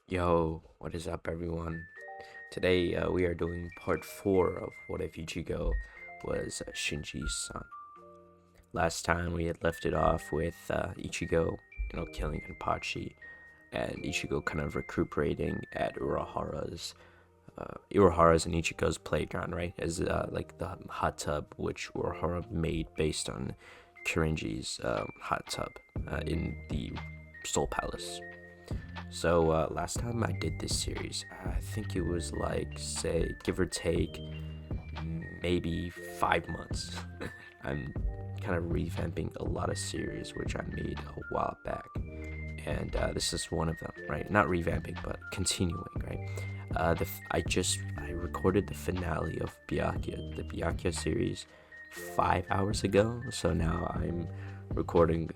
Yo, what is up, everyone? Today we are doing part 4 of What If Ichigo was Shinji's son. Last time we had left it off with Ichigo, killing Kenpachi, and Ichigo kind of recuperating at Urahara's and Ichigo's playground, right? As like the hot tub which Urahara made based on Kirinji's hot tub in the Soul Palace. So last time I did this series, I think it was like, say, give or take, maybe 5 months. I'm kind of revamping a lot of series which I made a while back, and this is one of them, right? Not revamping, but continuing, right? I recorded the finale of Byakuya, the Byakuya series, 5 hours ago. So now I'm recording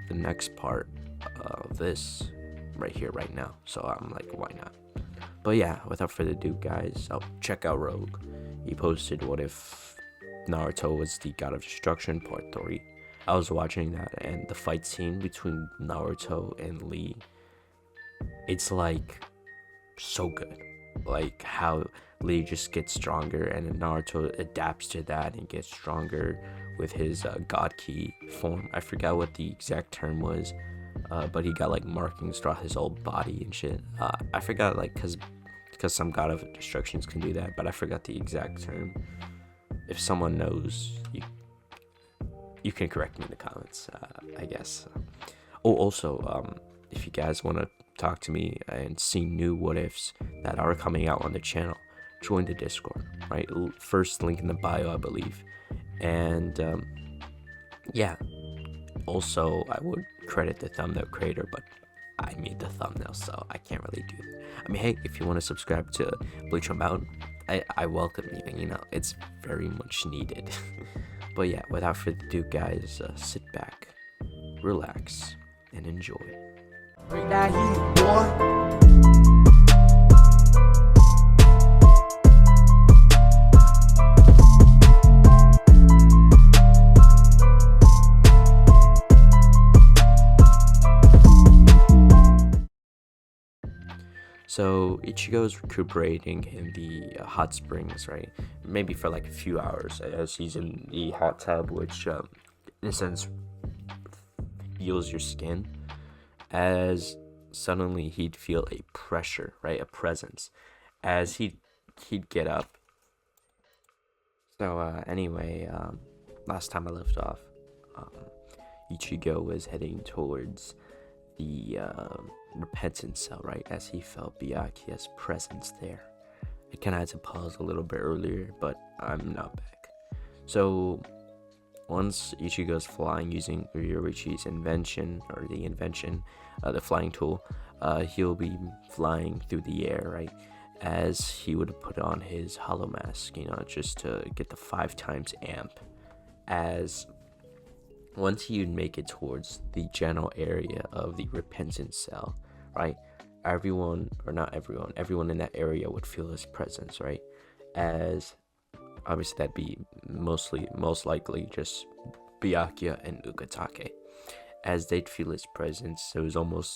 the next part of this right here, right now. So I'm like, why not? But yeah, without further ado, guys, I'll check out Rogue. He posted What If Naruto Was the God of Destruction, Part 3. I was watching that, and the fight scene between Naruto and Lee, it's like so good. Like how Lee just gets stronger, and then Naruto adapts to that and gets stronger with his God Key form. I forgot what the exact term was, but he got like markings throughout his whole body and shit. I forgot, like, cause some God of Destructions can do that, but I forgot the exact term. If someone knows, you can correct me in the comments, I guess. Oh, also, if you guys want to talk to me and see new what ifs that are coming out on the channel, join the Discord, right? First link in the bio, I believe. And yeah, also I would credit the thumbnail creator, but I made the thumbnail, so I can't really do that. I mean, hey, if you want to subscribe to Bleach Unbound, I welcome you. It's very much needed. But yeah, without further ado, guys, sit back, relax, and enjoy. Bring that heat, boy. So Ichigo's recuperating in the hot springs, right? Maybe for like a few hours, as he's in the hot tub, which in a sense heals your skin. As suddenly he'd feel a pressure, right? A presence, as he'd get up. So anyway, last time I left off, um, Ichigo was heading towards the repentance cell, right, as he felt Byakuya's presence there. I kind of had to pause a little bit earlier, but I'm now back. So once Ichigo's flying using Ryorichi's invention, or the invention, the flying tool, he'll be flying through the air, right, as he would put on his hollow mask, just to get the 5 times amp. As once he would make it towards the general area of the repentance cell, right, everyone in that area would feel his presence, right? As obviously that'd be most likely just Byakuya and Ukitake. As they'd feel his presence, it was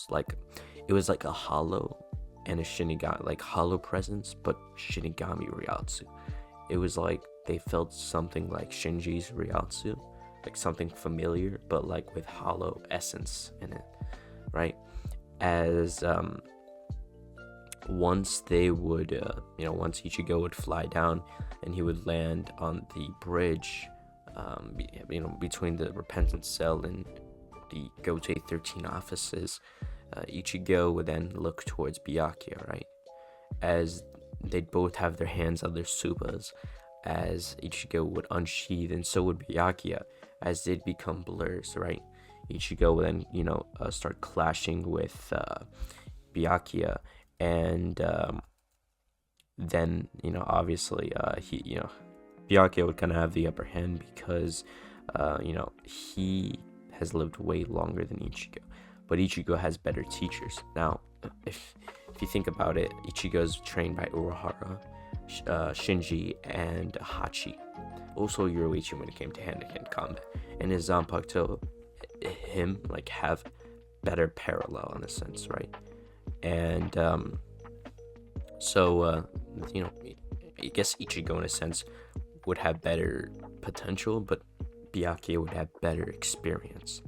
like a hollow and a Shinigami, like hollow presence, but Shinigami Ryotsu. It was like they felt something like Shinji's Ryotsu, like something familiar, but like with hollow essence in it, right? As once they would, once Ichigo would fly down and he would land on the bridge, between the repentance cell and the Gote 13 offices, Ichigo would then look towards Byakuya, right? As they'd both have their hands on their supas, as Ichigo would unsheath, and so would Byakuya, as they'd become blurs, right? Ichigo would then, start clashing with Byakuya, and then, obviously, Byakuya would kind of have the upper hand because, he has lived way longer than Ichigo, but Ichigo has better teachers. Now, if you think about it, Ichigo's trained by Urahara, Shinji, and Hachi. Also Yoruichi when it came to hand-to-hand combat, and his Zanpakuto, him, like, have better parallel in a sense, right? And So, you know, I guess Ichigo in a sense would have better potential, but Byakuya would have better experience.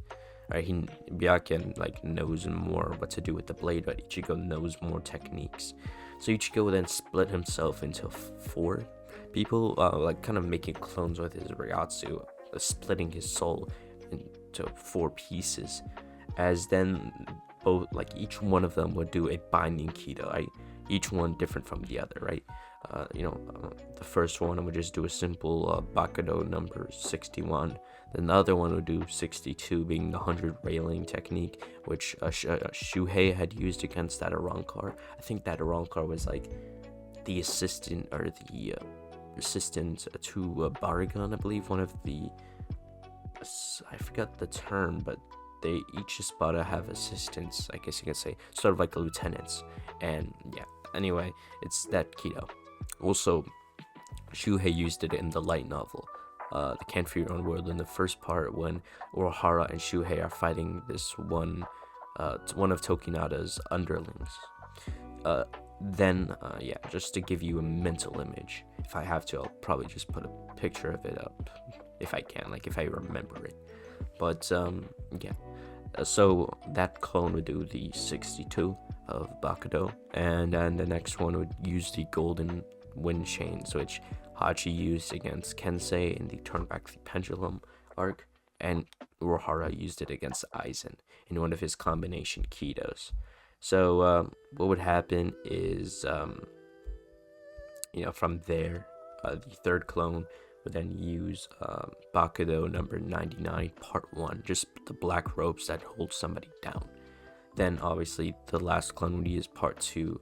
Right? Byakuya like knows more what to do with the blade, but Ichigo knows more techniques. So Ichigo would then split himself into 4 people, like kind of making clones with his Ryatsu, splitting his soul into 4 pieces, as then both like each one of them would do a binding Kido, right? Each one different from the other, right? The first one would just do a simple Bakudo number 61. Then the other one would do 62, being the 100 railing technique, which Shuhei had used against that Arankar. I think that Arankar was like the assistant or the assistant to Baragon, I believe. One of the, I forgot the term, but they each Espada have assistants, I guess you could say, sort of like lieutenants. And yeah, anyway, it's that Kido. Also, Shuhei used it in the light novel, The Can't Fear Your Own World, in the first part when Urahara and Shuhei are fighting this one of Tokinada's underlings. Yeah, just to give you a mental image, if I have to, I'll probably just put a picture of it up, if I can, like if I remember it. But yeah, so that clone would do the 62 of Bakudo, and then the next one would use the golden wind chains, which Hachi used against Kensei in the Turn Back the Pendulum arc, and Urahara used it against Aizen in one of his combination Kidos. So what would happen is, from there, the third clone would then use Bakudo number 99 part 1, just the black ropes that hold somebody down. Then obviously the last clone would use part 2,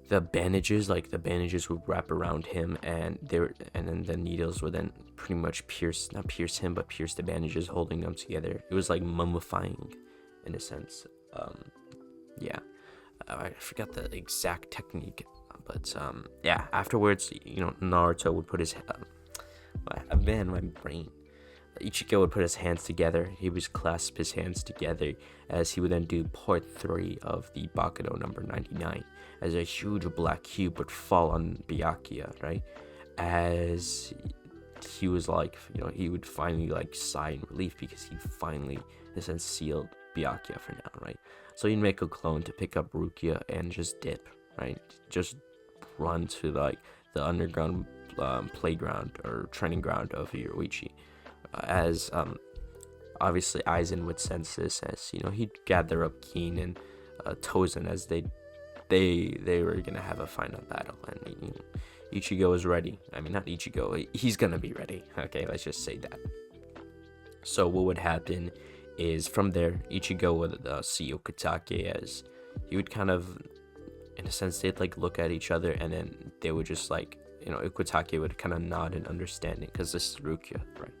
the bandages, like the bandages would wrap around him, and then the needles would then pretty much not pierce him, but pierce the bandages holding them together. It was like mummifying in a sense. Yeah, I forgot the exact technique, but yeah, afterwards, Naruto would put his my brain. Ichigo would put his hands together. He would clasp his hands together as he would then do part 3 of the Bakudo number 99, as a huge black cube would fall on Byakuya, right? As he was like, he would finally like sigh in relief because he finally, in a sense, sealed Byakuya for now, right? So he'd make a clone to pick up Rukia and just dip, right? Just run to like the underground playground or training ground of Yoruichi. As obviously Aizen would sense this, as he'd gather up Keen and Tozen as they were gonna have a final battle, and Ichigo is ready. I mean, not Ichigo, he's gonna be ready. Okay, let's just say that. So what would happen is, from there, Ichigo would see Okutake, as he would kind of, in a sense, they'd like look at each other, and then they would just like, Okutake would kind of nod in understanding, because this is Rukia, right?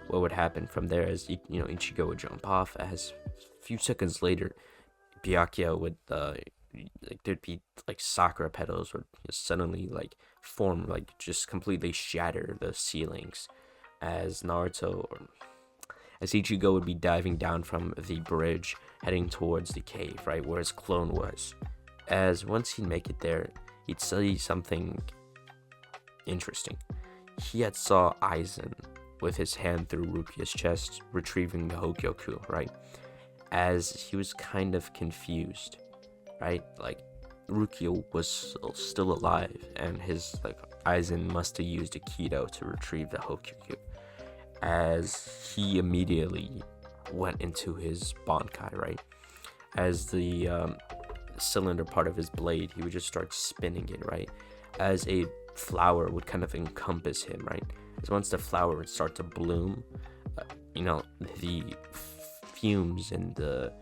What would happen from there is, Ichigo would jump off, as a few seconds later, Byakuya would, there'd be like sakura petals would suddenly like form, like just completely shatter the ceilings, as Ichigo would be diving down from the bridge, heading towards the cave, right, where his clone was. As once he'd make it there, he'd see something interesting. He had saw Aizen with his hand through Rukia's chest, retrieving the Hokyoku, right? As he was kind of confused, right? Like, Rukia was still alive, and Aizen must have used a Kido to retrieve the Hokyoku. As he immediately went into his Bankai, right? As the cylinder part of his blade, he would just start spinning it, right? As a flower would kind of encompass him, right? As once the flower would start to bloom, the fumes and the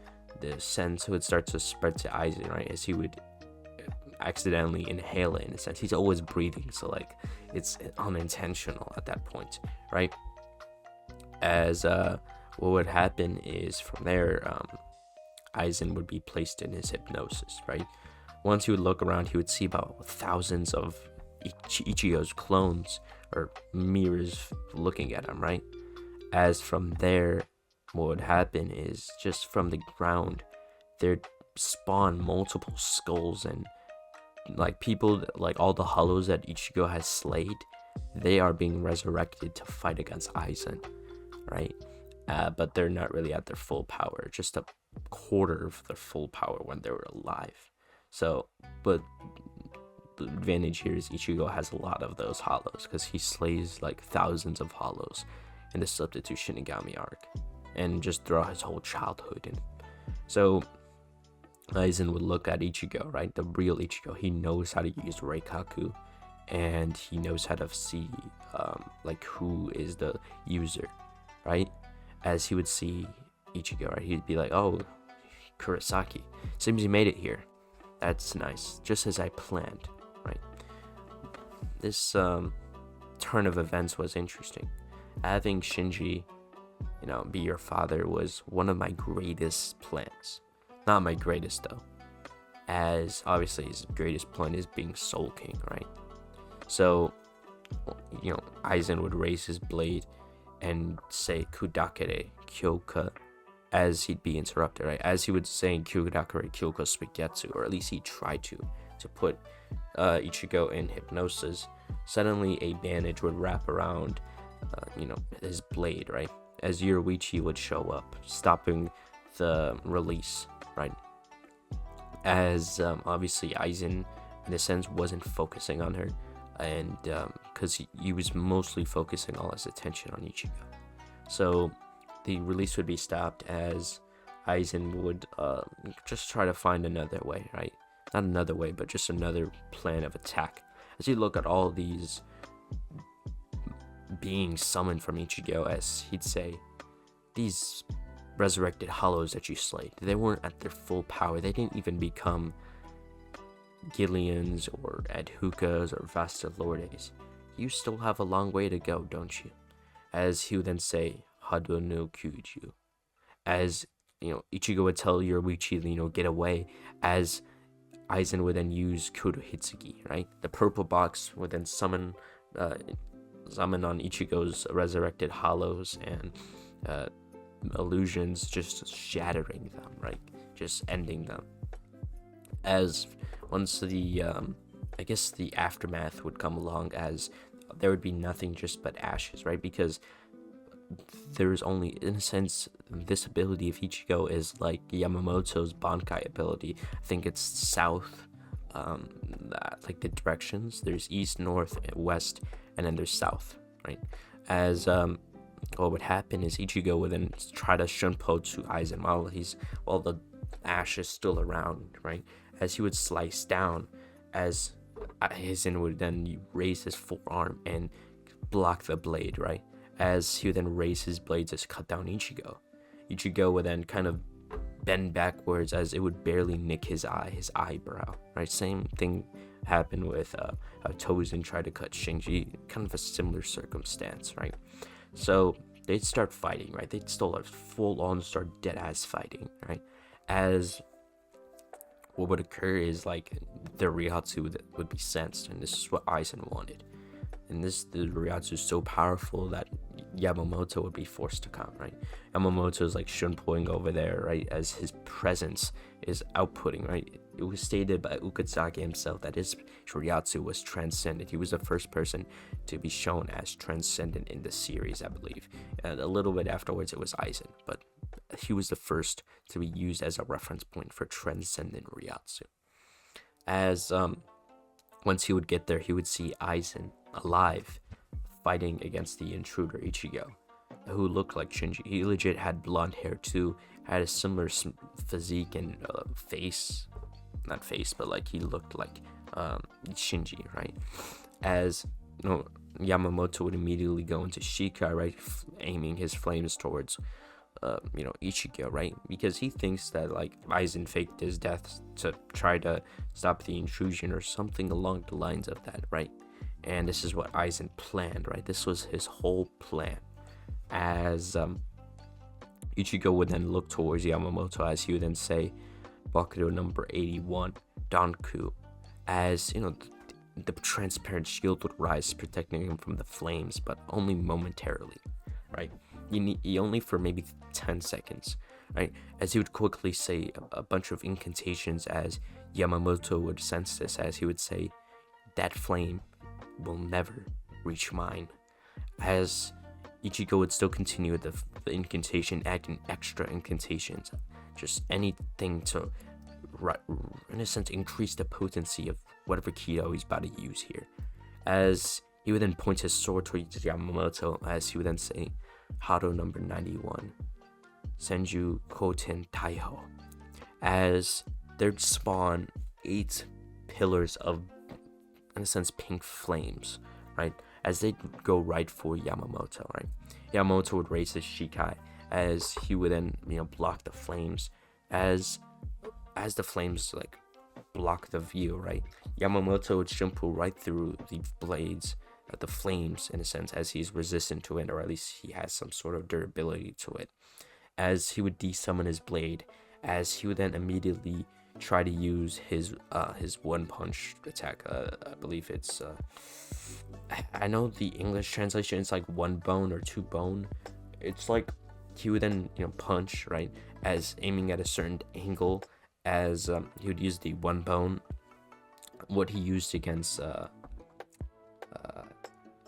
scents would start to spread to Aizen, right? As he would accidentally inhale it, in a sense. He's always breathing, so like it's unintentional at that point, right? As what would happen is, from there, Aizen would be placed in his hypnosis, right? Once he would look around, he would see about thousands of Ichigo's clones or mirrors looking at him, right? As from there, what would happen is just from the ground, there'd spawn multiple skulls, and like people, like all the hollows that Ichigo has slayed, they are being resurrected to fight against Aizen, right? But they're not really at their full power, just a quarter of their full power when they were alive. So, but the advantage here is Ichigo has a lot of those hollows because he slays like thousands of hollows in the Substitute Shinigami arc, and just throughout his whole childhood. And so Aizen would look at Ichigo, right? The real Ichigo. He knows how to use Reikaku, and he knows how to see like who is the user, right? As he would see Ichigo, right, he'd be like, oh, Kurosaki, seems you made it here. That's nice, just as I planned, right? This turn of events was interesting. Having Shinji, be your father was one of my greatest plans. Not my greatest though, as obviously his greatest plan is being Soul King, right? So, Aizen would raise his blade and say Kudakere Kyoka as he'd be interrupted, right? As he would say Kudakere Kyoka Suigetsu, or at least he tried to put Ichigo in hypnosis. Suddenly a bandage would wrap around, his blade, right? As Yoruichi would show up, stopping the release, right? As obviously Aizen, in a sense, wasn't focusing on her, and because he was mostly focusing all his attention on Ichigo. So the release would be stopped as Aizen would just try to find another way, right? Not another way, but just another plan of attack. As you look at all these beings summoned from Ichigo, as he'd say, these resurrected hollows that you slayed, they weren't at their full power. They didn't even become Gillians or Adhukas or Vasta Lordes. You still have a long way to go, don't you? As he would then say, Hado no Kyuju. As, Ichigo would tell Yoruichi, get away, as Aizen would then use Kodo Hitsugi, right? The purple box would then summon on Ichigo's resurrected hollows and illusions, just shattering them, right? Just ending them. As once the the aftermath would come along, as there would be nothing just but ashes, right? Because there's only, in a sense, this ability of Ichigo is like Yamamoto's Bankai ability. I think it's south, like the directions. There's east, north, west, and then there's south, right? As what would happen is Ichigo would then try to shunpo to Aizen while the ash is still around, right? As he would slice down, as Aizen would then raise his forearm and block the blade, right? As he would then raise his blade to cut down Ichigo. Ichigo would then kind of bend backwards as it would barely nick his eyebrow, right? Same thing happened with Tozen tried to cut Shinji, kind of a similar circumstance, right? So they'd start fighting, right? They'd still full on start dead ass fighting, right? As what would occur is like the Ryatsu that would be sensed, and this is what Aizen wanted. And the Ryatsu is so powerful that Yamamoto would be forced to come, right? Yamamoto is like shunpoing over there, right? As his presence is outputting, right? It was stated by Ukazaki himself that his Ryatsu was transcendent. He was the first person to be shown as transcendent in the series, I believe. And a little bit afterwards, it was Aizen, but he was the first to be used as a reference point for transcendent Ryatsu. As once he would get there, he would see Aizen alive, fighting against the intruder Ichigo, who looked like Shinji. He legit had blonde hair too, had a similar physique and face, not face, but like he looked like Shinji, right? As Yamamoto would immediately go into Shika, right, aiming his flames towards Ichigo, right? Because he thinks that like Aizen faked his death to try to stop the intrusion or something along the lines of that, right? And this is what Aizen planned, right? This was his whole plan. As Ichigo would then look towards Yamamoto, as he would then say, Bakudo number 81, Danku, as the transparent shield would rise, protecting him from the flames, but only momentarily, right? only for maybe 10 seconds, right? As he would quickly say a bunch of incantations, as Yamamoto would sense this, as he would say, "That flame will never reach mine." As Ichigo would still continue with the incantation, adding extra incantations, just anything to, in a sense, increase the potency of whatever Kido he's about to use here. As he would then point his sword towards Yamamoto, as he would then say, "Hado number 91, Senju Koten Taiho." As there'd spawn 8 pillars of, in a sense, pink flames, right? As they'd go right for Yamamoto, right? Yamamoto would raise his Shikai, as he would then, block the flames. As the flames, like, block the view, right? Yamamoto would shimpo right through the blades, the flames, in a sense, as he's resistant to it, or at least he has some sort of durability to it. As he would desummon his blade, as he would then immediately try to use his one punch attack. I believe it's I know the English translation is like one bone or two bone. It's like he would then punch, right, as aiming at a certain angle, as he would use the one bone, what he used against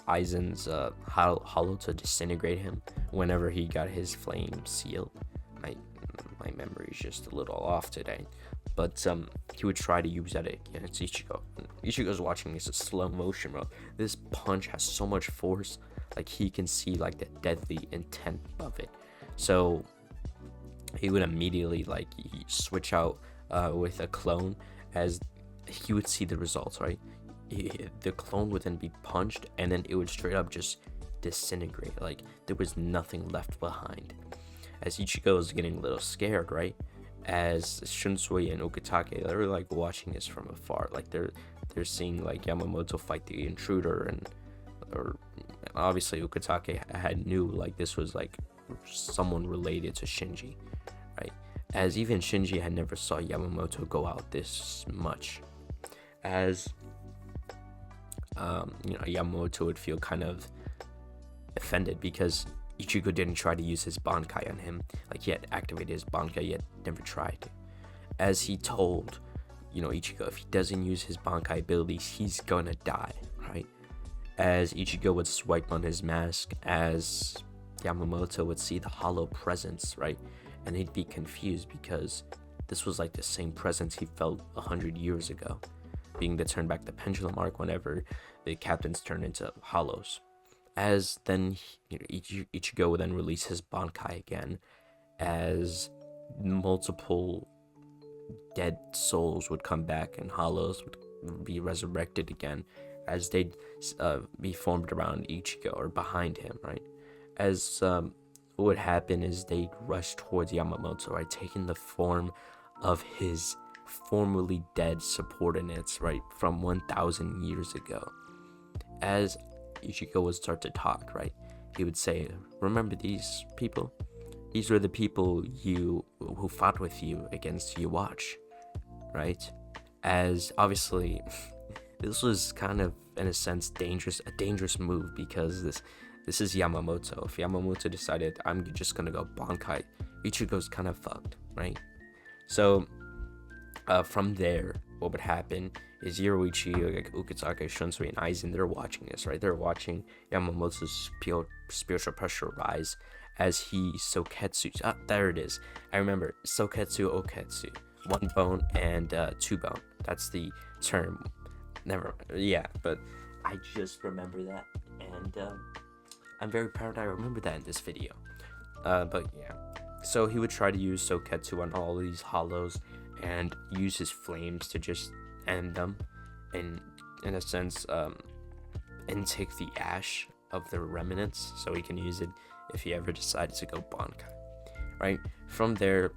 Aizen's hollow to disintegrate him whenever he got his flame seal. My memory is just a little off today, but he would try to use that against Ichigo. Ichigo's watching this in slow motion, bro. This punch has so much force, like he can see like the deadly intent of it. So he would immediately switch out with a clone, as he would see the results, right? The clone would then be punched, and then it would straight up just disintegrate. Like there was nothing left behind. As Ichigo was getting a little scared, right? As Shunsui and Ukitake, they're like watching this from afar. Like they're seeing like Yamamoto fight the intruder, or obviously Ukitake had knew like this was like someone related to Shinji, right? As even Shinji had never saw Yamamoto go out this much. As Yamamoto would feel kind of offended because Ichigo didn't try to use his Bankai on him. Like he had activated his Bankai, yet never tried to. As he told, Ichigo, if he doesn't use his Bankai abilities, he's gonna die, right? As Ichigo would swipe on his mask, as Yamamoto would see the hollow presence, right? And he'd be confused because this was like the same presence he felt 100 years ago, being the turn back the pendulum arc whenever the captains turn into hollows. As then Ichigo would then release his Bankai again, as multiple dead souls would come back and hollows would be resurrected again, as they'd be formed around Ichigo or behind him, right? As what would happen is they'd rush towards Yamamoto, right, taking the form of his formerly dead subordinates, right, from 1,000 years ago. As Ichigo would start to talk, right, he would say, "Remember these people? These were the people who fought with you against Yuwatch," right? As obviously this was kind of, in a sense, a dangerous move, because this is Yamamoto. If Yamamoto decided, "I'm just gonna go Bankai," Ichigo's kind of fucked, right? So from there, what would happen is Yoruichi, Ukitake, Shunsui, and Aizen, they're watching this, right? They're watching Yamamoto's spiritual pressure rise as he Soketsu. There it is. I remember. Soketsu Oketsu. One bone and two bone. That's the term. But I just remember that. And I'm very proud I remember that in this video. But yeah. So he would try to use Soketsu on all these hollows and use his flames to just end them, and in a sense intake the ash of their remnants, so he can use it if he ever decided to go Bankai, right? From there,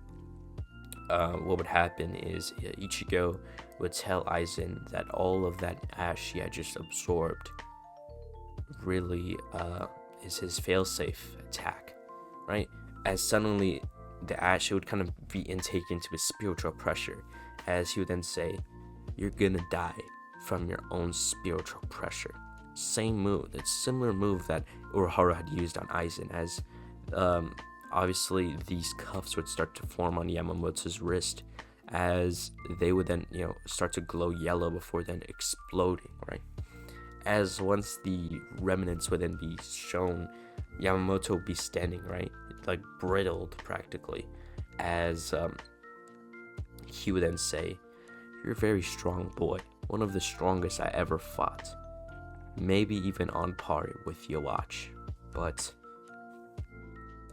what would happen is Ichigo would tell Aizen that all of that ash he had just absorbed really is his failsafe attack, right? As suddenly the ash would kind of be intaken into his spiritual pressure, as he would then say, "You're gonna die from your own spiritual pressure." Same move, it's similar move that Urahara had used on Aizen, as Obviously these cuffs would start to form on Yamamoto's wrist, as they would then, start to glow yellow before then exploding, right? As once the remnants would then be shown, Yamamoto would be standing, right, like brittled practically, as he would then say, "You're a very strong boy, one of the strongest I ever fought, maybe even on par with your watch, but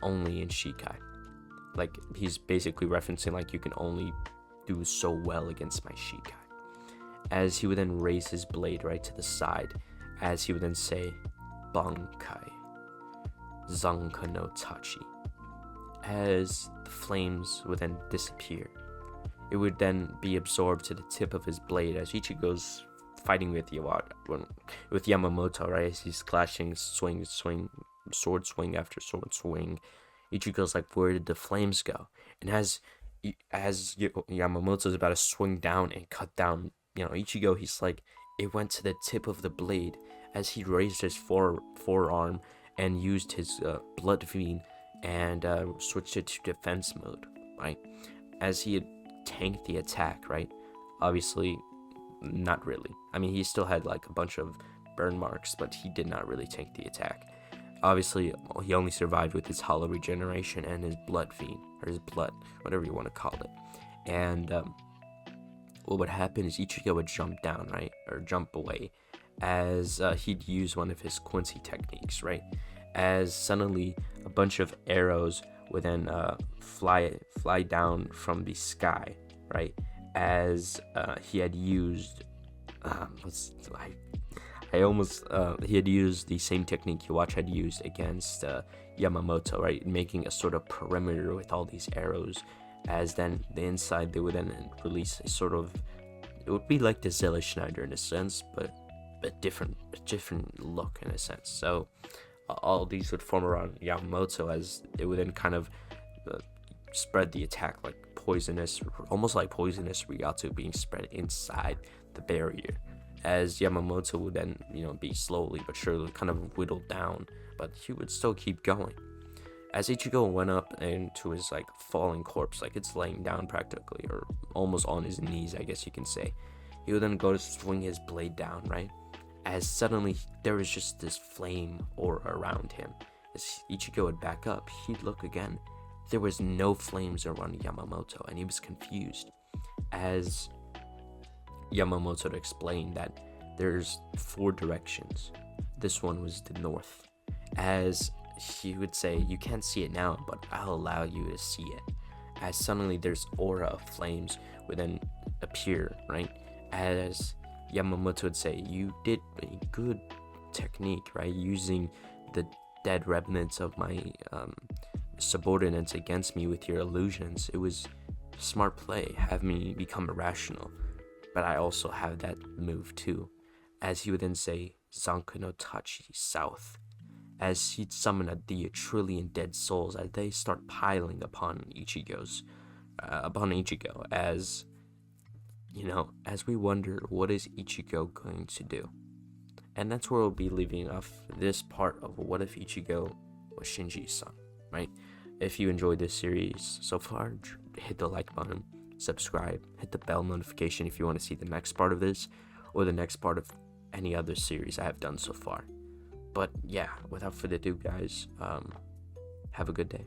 only in Shikai." Like, he's basically referencing, like, you can only do so well against my Shikai. As he would then raise his blade right to the side, as he would then say, "Bankai, Zanka no Tachi." As the flames would then disappear, it would then be absorbed to the tip of his blade as Ichigo's fighting with Yamamoto, right? As he's clashing sword swing after sword swing. Ichigo's like, "Where did the flames go?" And as Yamamoto's about to swing down and cut down, Ichigo, he's like, "It went to the tip of the blade," as he raised his forearm and used his blood vein and switched it to defense mode, right? As he had tanked the attack, right? Obviously, not really. I mean, he still had like a bunch of burn marks, but he did not really tank the attack. Obviously, he only survived with his hollow regeneration and his blood vein, or his blood, whatever you want to call it. And what would happen is Ichigo would jump down, right, or jump away, as he'd use one of his Quincy techniques, right? As suddenly a bunch of arrows would then fly down from the sky, right? As he had used, he had used the same technique Yuach had used against Yamamoto, right? Making a sort of perimeter with all these arrows. As then the inside, they would then release a sort of, it would be like the Zilla Schneider in a sense, but a different look in a sense. So all these would form around Yamamoto, as it would then kind of spread the attack like poisonous, almost like poisonous Ryatsu being spread inside the barrier. As Yamamoto would then, be slowly but surely kind of whittled down, but he would still keep going. As Ichigo went up into his like falling corpse, like it's laying down practically, or almost on his knees, I guess you can say, he would then go to swing his blade down, right? As suddenly there was just this flame aura around him. As Ichigo would back up, he'd look again. There was no flames around Yamamoto, and he was confused. As Yamamoto explained that there's 4 directions. This one was the north. As he would say, "You can't see it now, but I'll allow you to see it." As suddenly there's aura of flames would then appear, right? As Yamamoto would say, "You did a good technique, right? Using the dead remnants of my subordinates against me with your illusions. It was smart play, have me become irrational. But I also have that move too." As he would then say, "Zanka no Tachi, south." As he'd summon the trillion dead souls as they start piling upon Ichigo, as as we wonder, what is Ichigo going to do? And that's where we'll be leaving off this part of What If Ichigo was Shinji's son, right? If you enjoyed this series so far, hit the like button, subscribe, hit the bell notification if you want to see the next part of this, or the next part of any other series I have done so far. But yeah, without further ado, guys, have a good day.